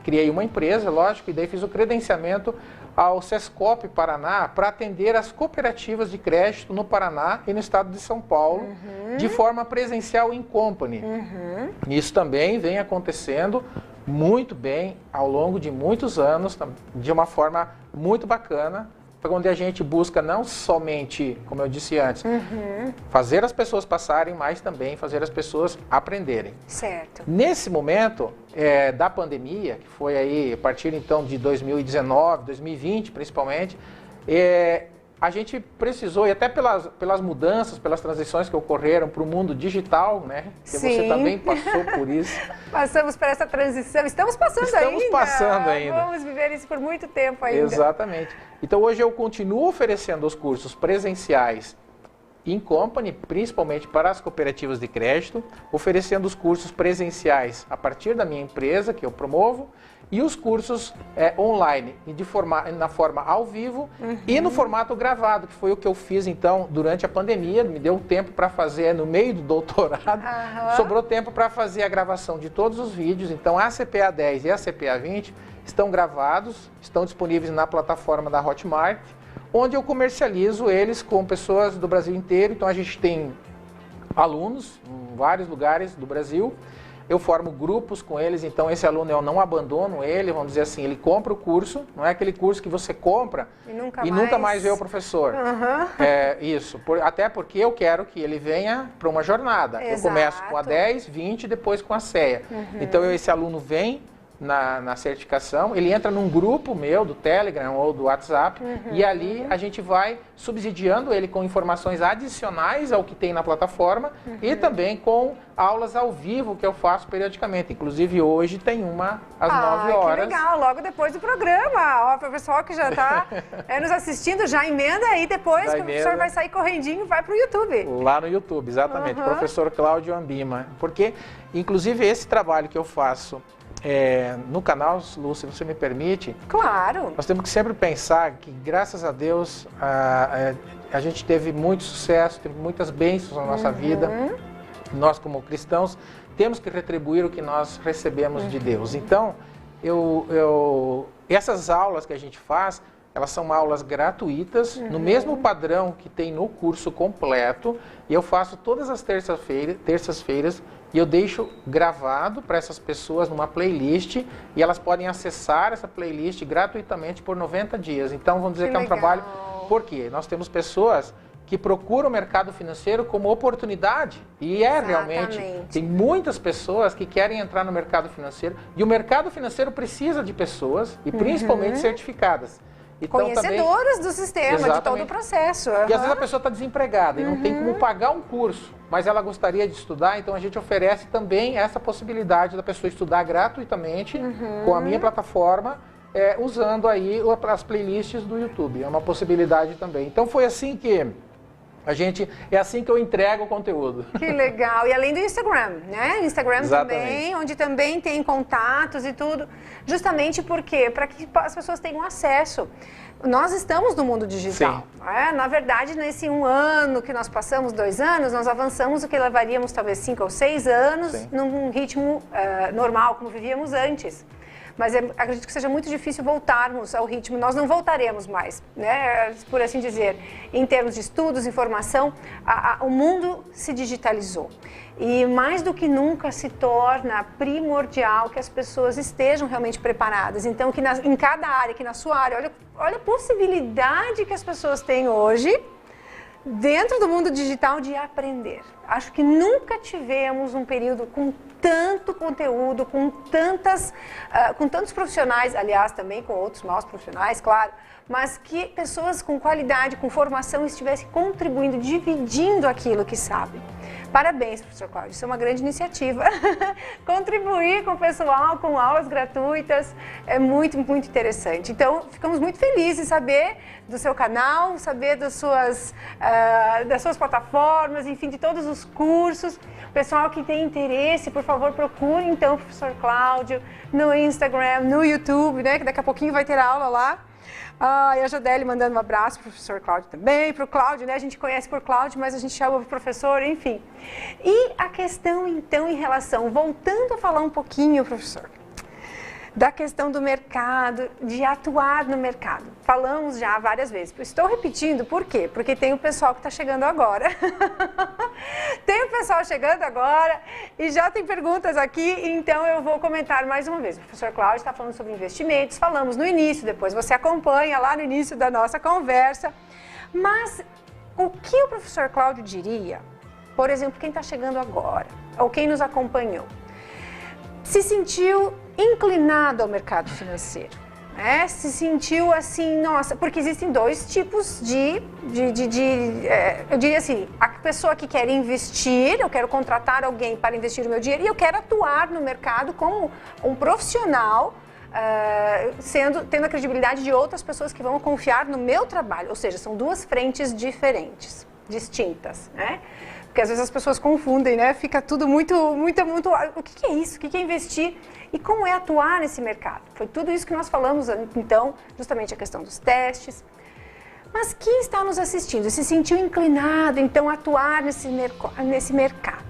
criei uma empresa, lógico, e daí fiz o credenciamento ao Sescop Paraná para atender as cooperativas de crédito no Paraná e no estado de São Paulo, de forma presencial in company. Isso também vem acontecendo muito bem ao longo de muitos anos, de uma forma muito bacana, onde a gente busca não somente, como eu disse antes, fazer as pessoas passarem, mas também fazer as pessoas aprenderem. Certo. Nesse momento da pandemia, que foi aí a partir então de 2019, 2020 principalmente, a gente precisou, e até pelas mudanças, pelas transições que ocorreram para o mundo digital, né? Que você também passou por isso. Passamos por essa transição, estamos passando ainda. Vamos viver isso por muito tempo ainda. Exatamente. Então hoje eu continuo oferecendo os cursos presenciais in company, principalmente para as cooperativas de crédito, oferecendo os cursos presenciais a partir da minha empresa, que eu promovo, e os cursos online, na forma ao vivo e no formato gravado, que foi o que eu fiz então durante a pandemia, me deu um tempo para fazer no meio do doutorado, sobrou tempo para fazer a gravação de todos os vídeos, então a CPA 10 e a CPA 20 estão gravados, estão disponíveis na plataforma da Hotmart, onde eu comercializo eles com pessoas do Brasil inteiro, então a gente tem alunos em vários lugares do Brasil, eu formo grupos com eles, então esse aluno eu não abandono ele, vamos dizer assim, ele compra o curso, não é aquele curso que você compra e nunca mais vê o professor. Isso, até porque eu quero que ele venha para uma jornada. Exato. Eu começo com a 10, 20 e depois com a CEA. Então esse aluno vem na certificação, ele entra num grupo meu do Telegram ou do WhatsApp e ali a gente vai subsidiando ele com informações adicionais ao que tem na plataforma e também com aulas ao vivo que eu faço periodicamente. Inclusive hoje tem uma às 9 horas. Que legal, logo depois do programa. Ó, o pessoal que já está nos assistindo, já emenda aí depois que o professor vai sair correndinho e vai para o YouTube. Lá no YouTube, exatamente. Professor Cláudio Ambima. Porque, inclusive, esse trabalho que eu faço no canal, Lu, se você me permite. Claro. Nós temos que sempre pensar que, graças a Deus, a gente teve muito sucesso, teve muitas bênçãos na nossa vida. Nós, como cristãos, temos que retribuir o que nós recebemos de Deus. Então, essas aulas que a gente faz, elas são aulas gratuitas, no mesmo padrão que tem no curso completo. E eu faço todas as terças-feiras e eu deixo gravado para essas pessoas numa playlist e elas podem acessar essa playlist gratuitamente por 90 dias. Então, vamos dizer que é um trabalho... Por quê? Nós temos pessoas que procuram o mercado financeiro como oportunidade. E realmente, tem muitas pessoas que querem entrar no mercado financeiro e o mercado financeiro precisa de pessoas e principalmente certificadas. Então, conhecedoras do sistema, de todo o processo. E às vezes a pessoa está desempregada e não tem como pagar um curso, mas ela gostaria de estudar, então a gente oferece também essa possibilidade da pessoa estudar gratuitamente com a minha plataforma, usando aí as playlists do YouTube. É uma possibilidade também. Então foi assim que é assim que eu entrego o conteúdo. Que legal. E além do Instagram, né? Instagram também, onde também tem contatos e tudo. Justamente porque, para que as pessoas tenham acesso. Nós estamos no mundo digital. Na verdade, nesse 1 ano que nós passamos, 2 anos, nós avançamos o que levaríamos talvez 5 ou 6 anos num ritmo normal, como vivíamos antes. Mas acredito que seja muito difícil voltarmos ao ritmo, nós não voltaremos mais, né? Por assim dizer. Em termos de estudos, informação, o mundo se digitalizou. E mais do que nunca se torna primordial que as pessoas estejam realmente preparadas. Então, que em cada área, que na sua área, olha a possibilidade que as pessoas têm hoje, dentro do mundo digital, de aprender. Acho que nunca tivemos um período com tanto conteúdo, com tantos profissionais, aliás, também com outros maus profissionais, claro, mas que pessoas com qualidade, com formação, estivessem contribuindo, dividindo aquilo que sabem. Parabéns, professor Cláudio, isso é uma grande iniciativa. Contribuir com o pessoal, com aulas gratuitas, é muito, muito interessante. Então, ficamos muito felizes em saber do seu canal, saber das suas plataformas, enfim, de todos os cursos. Pessoal que tem interesse, por favor, procure então o professor Cláudio no Instagram, no YouTube, né? Que daqui a pouquinho vai ter aula lá. E a Jodeli mandando um abraço para o professor Cláudio também, para o Cláudio, né? A gente conhece por Cláudio, mas a gente chama o professor, enfim. E a questão, então, em relação, voltando a falar um pouquinho, professor, da questão do mercado, de atuar no mercado. Falamos já várias vezes. Estou repetindo, por quê? Porque tem o pessoal que está chegando agora. Tem o pessoal chegando agora e já tem perguntas aqui, então eu vou comentar mais uma vez. O professor Cláudio está falando sobre investimentos, falamos no início, depois você acompanha lá no início da nossa conversa. Mas o que o professor Cláudio diria, por exemplo, quem está chegando agora, ou quem nos acompanhou, se sentiu inclinado ao mercado financeiro, Se sentiu assim, nossa, porque existem dois tipos eu diria assim, a pessoa que quer investir, eu quero contratar alguém para investir o meu dinheiro e eu quero atuar no mercado como um profissional, tendo a credibilidade de outras pessoas que vão confiar no meu trabalho, ou seja, são duas frentes diferentes, distintas, né? Porque às vezes as pessoas confundem, né? Fica tudo muito... O que é isso? O que é investir? E como é atuar nesse mercado? Foi tudo isso que nós falamos, então, justamente a questão dos testes. Mas quem está nos assistindo se sentiu inclinado, então, a atuar nesse mercado?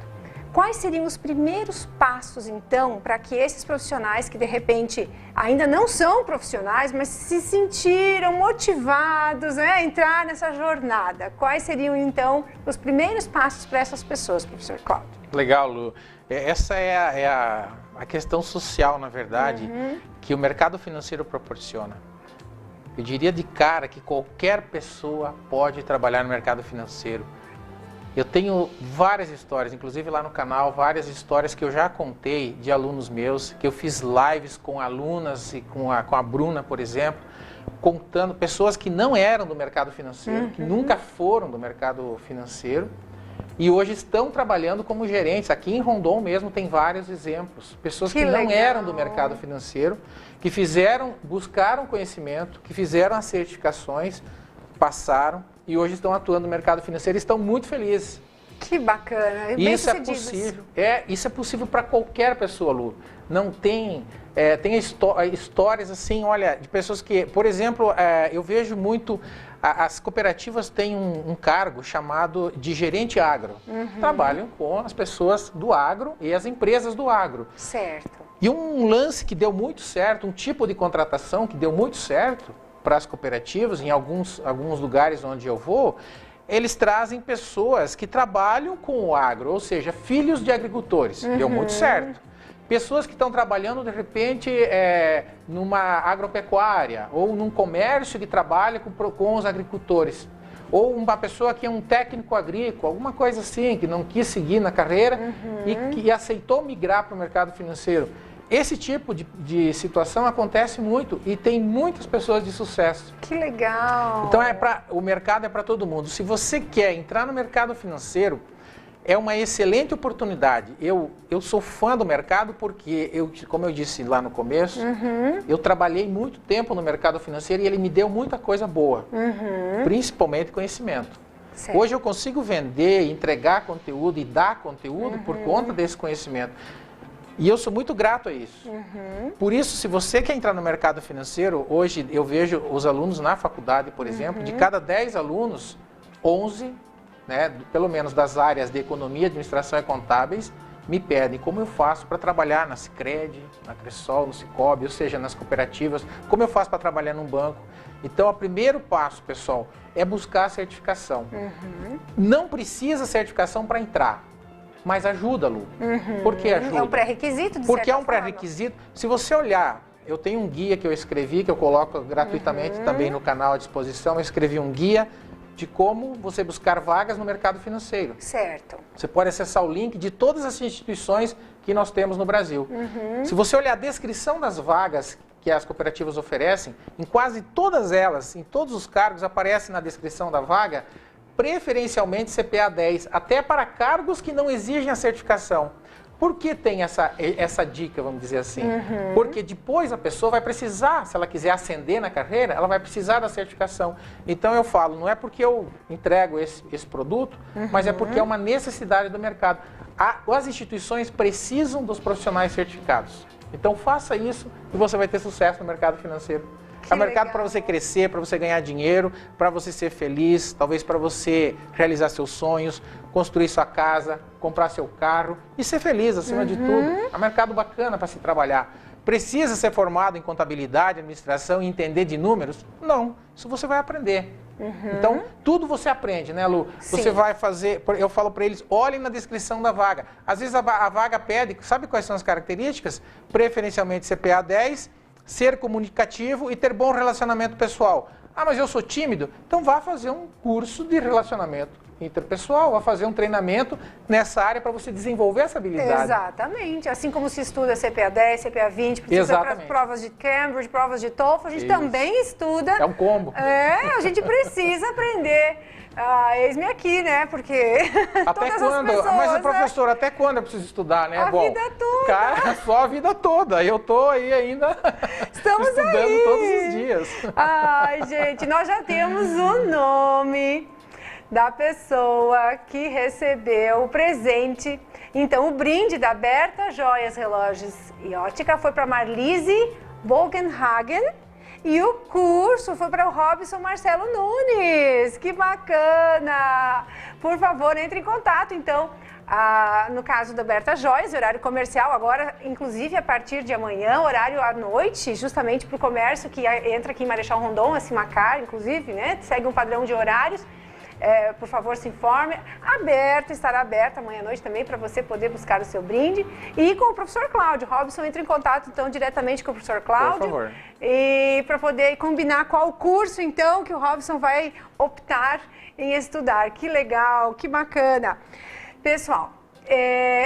Quais seriam os primeiros passos, então, para que esses profissionais que, de repente, ainda não são profissionais, mas se sentiram motivados a entrar nessa jornada? Quais seriam, então, os primeiros passos para essas pessoas, professor Cláudio? Legal, Lu. Essa é a questão social, na verdade, que o mercado financeiro proporciona. Eu diria de cara que qualquer pessoa pode trabalhar no mercado financeiro. Eu tenho várias histórias, inclusive lá no canal, várias histórias que eu já contei de alunos meus, que eu fiz lives com alunas e com a Bruna, por exemplo, contando pessoas que não eram do mercado financeiro, que nunca foram do mercado financeiro e hoje estão trabalhando como gerentes. Aqui em Rondon mesmo tem vários exemplos. Pessoas que não eram do mercado financeiro, que buscaram conhecimento, que fizeram as certificações, passaram e hoje estão atuando no mercado financeiro e estão muito felizes. Que bacana. Isso é possível. Isso é possível para qualquer pessoa, Lu. Não tem... tem histórias assim, olha, de pessoas que... Por exemplo, eu vejo muito... As cooperativas têm um cargo chamado de gerente agro. Trabalham com as pessoas do agro e as empresas do agro. Certo. E um lance que deu muito certo, um tipo de contratação que deu muito certo para as cooperativas, em alguns lugares onde eu vou, eles trazem pessoas que trabalham com o agro, ou seja, filhos de agricultores. Deu muito certo. Pessoas que estão trabalhando, de repente, numa agropecuária ou num comércio que trabalha com os agricultores. Ou uma pessoa que é um técnico agrícola, alguma coisa assim, que não quis seguir na carreira e que aceitou migrar para o mercado financeiro. Esse tipo de situação acontece muito e tem muitas pessoas de sucesso. Que legal! Então, o mercado é para todo mundo. Se você quer entrar no mercado financeiro, é uma excelente oportunidade. Eu sou fã do mercado porque, como eu disse lá no começo, eu trabalhei muito tempo no mercado financeiro e ele me deu muita coisa boa, principalmente conhecimento. Certo. Hoje eu consigo vender, entregar conteúdo e dar conteúdo por conta desse conhecimento. E eu sou muito grato a isso. Por isso, se você quer entrar no mercado financeiro, hoje eu vejo os alunos na faculdade, por exemplo, de cada 10 alunos, 11, né, pelo menos das áreas de economia, administração e contábeis, me pedem como eu faço para trabalhar na Sicredi, na Cressol, no Cicobi, ou seja, nas cooperativas, como eu faço para trabalhar num banco. Então, o primeiro passo, pessoal, é buscar a certificação. Não precisa certificação para entrar. Mas ajuda, Lu. Por que ajuda? É um pré-requisito, de Porque é um pré-requisito. Se você olhar, eu tenho um guia que eu escrevi, que eu coloco gratuitamente também no canal à disposição. Eu escrevi um guia de como você buscar vagas no mercado financeiro. Certo. Você pode acessar o link de todas as instituições que nós temos no Brasil. Se você olhar a descrição das vagas que as cooperativas oferecem, em quase todas elas, em todos os cargos, aparece na descrição da vaga preferencialmente CPA 10, até para cargos que não exigem a certificação. Por que tem essa dica, vamos dizer assim? Porque depois a pessoa vai precisar, se ela quiser ascender na carreira, ela vai precisar da certificação. Então eu falo, não é porque eu entrego esse produto, mas é porque é uma necessidade do mercado. As instituições precisam dos profissionais certificados. Então faça isso e você vai ter sucesso no mercado financeiro. É um mercado para você crescer, para você ganhar dinheiro, para você ser feliz, talvez para você realizar seus sonhos, construir sua casa, comprar seu carro e ser feliz acima de tudo. É um mercado bacana para se trabalhar. Precisa ser formado em contabilidade, administração e entender de números? Não, isso você vai aprender. Então, tudo você aprende, né, Lu? Sim. Você vai fazer, eu falo para eles, olhem na descrição da vaga. Às vezes a vaga pede, sabe quais são as características? Preferencialmente CPA 10, ser comunicativo e ter bom relacionamento pessoal. Ah, mas eu sou tímido? Então vá fazer um curso de relacionamento interpessoal, a fazer um treinamento nessa área para você desenvolver essa habilidade. Exatamente. Assim como se estuda CPA 10, CPA 20, precisa para as provas de Cambridge, provas de TOEFL, a gente também estuda. É um combo. A gente precisa aprender. Eis-me aqui, né? Porque até quando? Pessoas, mas, professor, até quando eu preciso estudar, né? A vida toda. Cara, só a vida toda. Eu tô aí ainda estudando aí. todos os dias. Ai, gente, nós já temos o nome da pessoa que recebeu o presente. Então, o brinde da Berta Joias, Relógios e Ótica foi para Marlise Bogenhagen. E o curso foi para o Robson Marcelo Nunes. Que bacana! Por favor, entre em contato, então, no caso da Berta Joias, horário comercial, agora, inclusive a partir de amanhã, horário à noite, justamente para o comércio que entra aqui em Marechal Rondon, a Simacar, inclusive, né? Segue um padrão de horários. Por favor, se informe. Estará aberta amanhã à noite também para você poder buscar o seu brinde. E com o professor Cláudio. Robson, entra em contato, então, diretamente com o professor Cláudio. Por favor. E para poder combinar qual curso, então, que o Robson vai optar em estudar. Que legal, que bacana. Pessoal,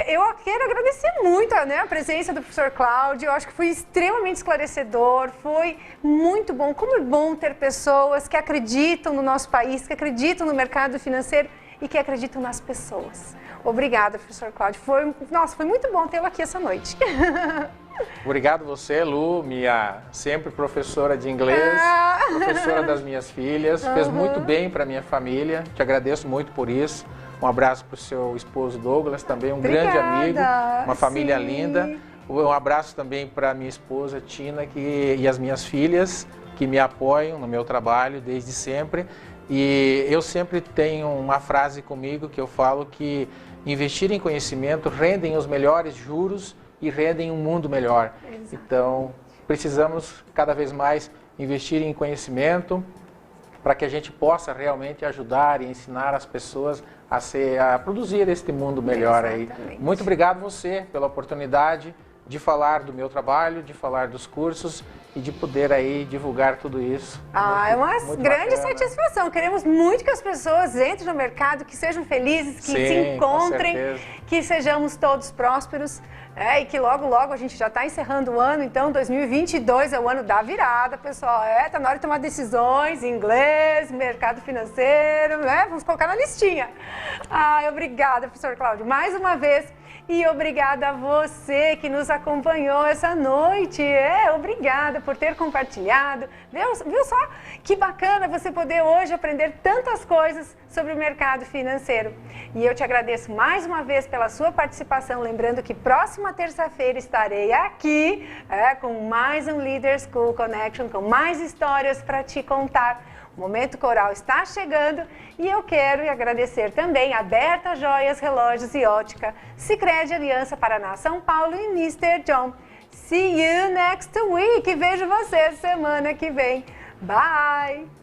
eu quero agradecer muito a presença do professor Cláudio. Eu acho que foi extremamente esclarecedor, foi muito bom. Como é bom ter pessoas que acreditam no nosso país, que acreditam no mercado financeiro e que acreditam nas pessoas. Obrigada, professor Cláudio. Foi muito bom tê-lo aqui essa noite. Obrigado você, Lu, minha sempre professora de inglês, professora das minhas filhas. Fez muito bem para minha família. Te agradeço muito por isso. Um abraço para o seu esposo Douglas, também um grande amigo, uma família linda. Um abraço também para a minha esposa Tina e as minhas filhas, que me apoiam no meu trabalho desde sempre. E eu sempre tenho uma frase comigo que eu falo que investir em conhecimento rendem os melhores juros e rendem um mundo melhor. Exato. Então, precisamos cada vez mais investir em conhecimento para que a gente possa realmente ajudar e ensinar as pessoas a produzir este mundo melhor. Exatamente. Aí. Muito obrigado você pela oportunidade de falar do meu trabalho, de falar dos cursos e de poder aí divulgar tudo isso. É uma grande satisfação. Queremos muito que as pessoas entrem no mercado, que sejam felizes, que se encontrem, que sejamos todos prósperos. E que logo, logo a gente já está encerrando o ano, então 2022 é o ano da virada, pessoal. Está na hora de tomar decisões em inglês, mercado financeiro, vamos colocar na listinha. Obrigada, professor Cláudio, mais uma vez. E obrigada a você que nos acompanhou essa noite. Obrigada por ter compartilhado. Viu só que bacana você poder hoje aprender tantas coisas sobre o mercado financeiro. E eu te agradeço mais uma vez pela sua participação. Lembrando que próxima terça-feira estarei aqui com mais um Leader School Connection, com mais histórias para te contar. O Momento Coral está chegando e eu quero agradecer também a Berta Joias, Relógios e Ótica, Sicredi Aliança Paraná, São Paulo e Mr. John. See you next week. Vejo você semana que vem. Bye!